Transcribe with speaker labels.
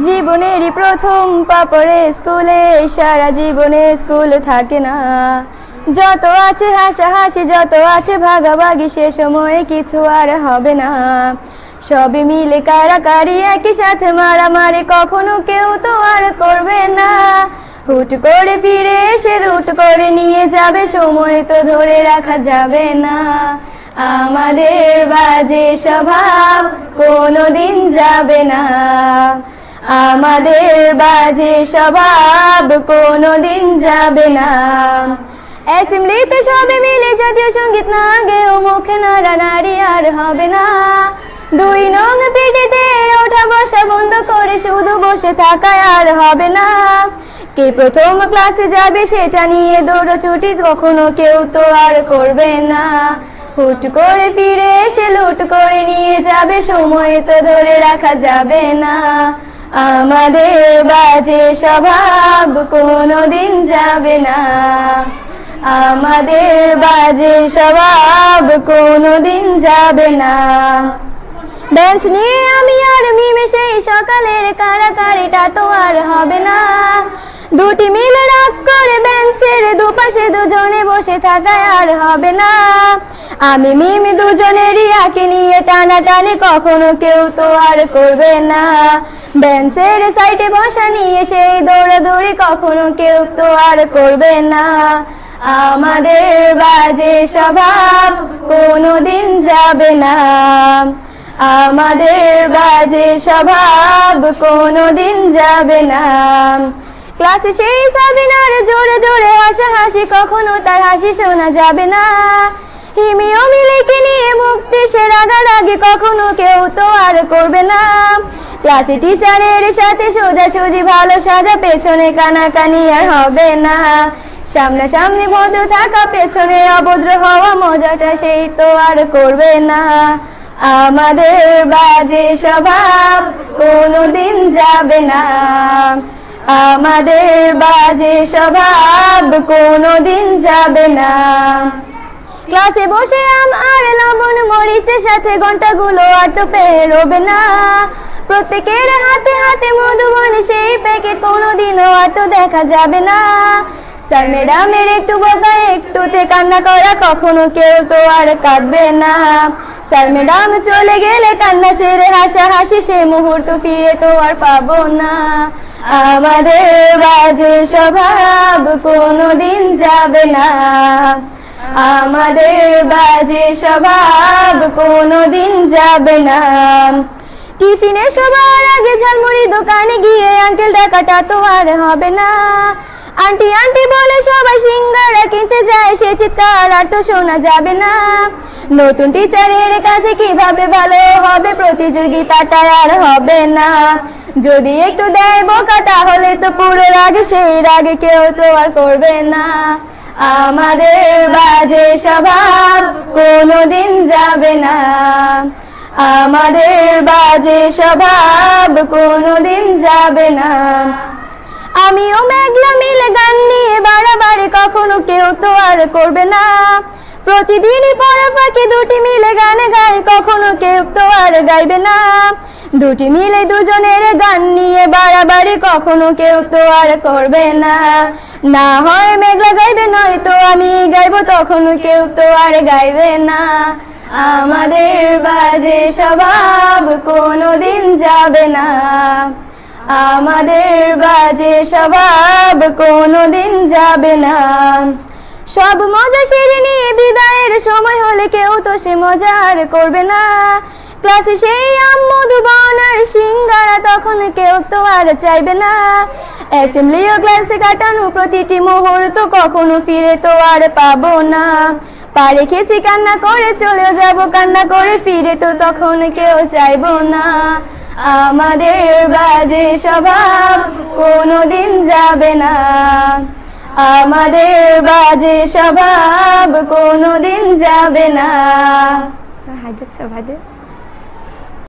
Speaker 1: জীবনেরই প্রথম পা পড়ে স্কুলে, সারা জীবনে স্কুল থাকে না। যত আছে হাসাহাসি, যত আছে ভাগাভাগি, সে সময়ে কিছু আর হবে না। সবে মিলে কারাকারি, একই সাথে মারামারি, কখনো কেউ তো আর করবে না। হুট করে ফিরে এসে রুট করে নিয়ে যাবে, সময় তো ধরে রাখা যাবে না। আমাদের বাজে স্বভাব কোনোদিন যাবে না, আমাদের বাজে স্বভাব কোনোদিন যাবে না। অ্যাসেম্বলিতে সবে মিলে জাতীয় সঙ্গীত না গেয়েও মুখে নাড়ানাড়ি আর হবে না। 2 নং পিটিতে ওঠা বসা বন্ধ করে শুধু বসে থাকা আর হবে না। কে প্রথম ক্লাসে যাবে সেটা নিয়ে দৌড়াছুটি কখনো কেউ তো আর করবে না। হুট করে ফিরে এসে লুট করে নিয়ে যাবে, সময় তো ধরে রাখা যাবে না। আমাদের বাজে স্বভাব কোনোদিন যাবে না, আমাদের বাজে স্বভাব কোনোদিন যাবে না। বেঞ্চ নিয়ে আমি আর মিমে সেই সকালের কারাকারিটা তো আর হবে না। দুটি মিলে রাগ করে বেঞ্চের দুপাশে দুজনে বসে থাকায় আর হবে না। আমি মিমি দুজনেরই আঁকে নিয়ে টানাটানি কখনো কেউ তো আর করবে না। বেঞ্চের সাইডে বসা নিয়ে সেই দৌড়াদৌড়ি কখনো কেউ তো আর করবে না। আমাদের বাজে স্বভাব কোনোদিন যাবে না, আমাদের বাজে স্বভাব কোনোদিন যাবে না। ক্লাসে সেই সাবিনার জোরে জোরে হাসাহাসি, কখনো তার হাসি শোনা যাবে না। হিমি ও মিলিকে নিয়ে মুক্তি সে রাগারাগি কখনো কেউ তো আর করবে না। ক্লাসে টিচারের সাথে সোজাসুজি ভালো সাজা, পেছনে কানাকানি আর হবে না। সামনাসামনি ভদ্র থাকা, পেছনে অভদ্র হওয়া, মজাটা সেই তো আর করবে না। আমাদের বাজে স্বভাব কোনোদিন যাবে না, আমাদের বাজে স্বভাব কোনোদিন যাবে না। ক্লাসে বসে আম আর লবণ মরিচের সাথে ঘন্টাগুলো আর তো পেরোবে না। প্রত্যেকের হাতে হাতে মধুবন সেই প্যাকেট কোনোদিনও আর তো দেখা যাবে না। স্যার ম্যাডামের একটু বকা একটুতে কান্না করা, কখনো কেউ তো আর কাঁদবে না। স্যার ম্যাডাম চলে গেলে কান্না সেরে হাসাহাসি, সে মুহূর্ত ফিরে তো আর পাবো না। আমাদের বাজে স্বভাব কোনোদিন যাবে না, আমাদের বাজে স্বভাব কোনোদিন যাবে না। টিফিনে সবার আগে ঝালমুড়ি দোকানে গিয়ে আঙ্কেল ডাকাটা তো আর হবে না। আন্টি আন্টি বলে সবাই সিঙ্গারা কিনতে যায়, সে চিৎকার আর তো শোনা যাবে না। নতুন টিচারের কাছে কিভাবে ভালো হবে, প্রতিযোগিতাটা আর হবে না। যদি একটু দেয় বোকা তাহলে তো পুরো রাগ, সেই রাগে কেউ তো আর করবে না। আমাদের বাজে স্বভাব কোনোদিন যাবে না, আমাদের বাজে স্বভাব কোনোদিন যাবে না। আমিও মেঘলা মিলে গান নিয়ে বাড়াবাড়ি, কখনো কেউ তো আর করবে না। প্রতিদিনই পড়া ফাঁকে দুটি মিলে গান গাই, কখনো কেউ তো আর গাইবে না। দুটি মিলে দুজনের গান নিয়ে বাড়াবাড়ি, কখনো কেউ তো আর করবে না। না হয় মেঘলা গাইবে, নয়তো আমি গাইবো, তখনও কেউ তো আর গাইবে না। আমাদের বাজে স্বভাব কোনোদিন যাবে না, আমাদের বাজে স্বভাব কোনোদিন যাবে না। সব মজা সেরে নিয়ে বিদায়ের সময় হলে কেউ তো সে মজা আর করবে না। ক্লাসে সেই আম মধুবন আর সিঙ্গারা, তখন কেউ তো আর চাইবে না। অ্যাসেম্বলি ও ক্লাসে কাটানো প্রতিটি মুহূর্ত কখনো ফিরে তো আর পাবো না। পা রেখেছি কান্না করে চলে যাব, কান্না করে ফিরে তো তখন কেউ চাইবো না। আমাদের বাজে স্বভাব কোনোদিন যাবে না, আমাদের বাজে স্বভাব কোনোদিন যাবে না। হাই দিচ্ছ ভাই।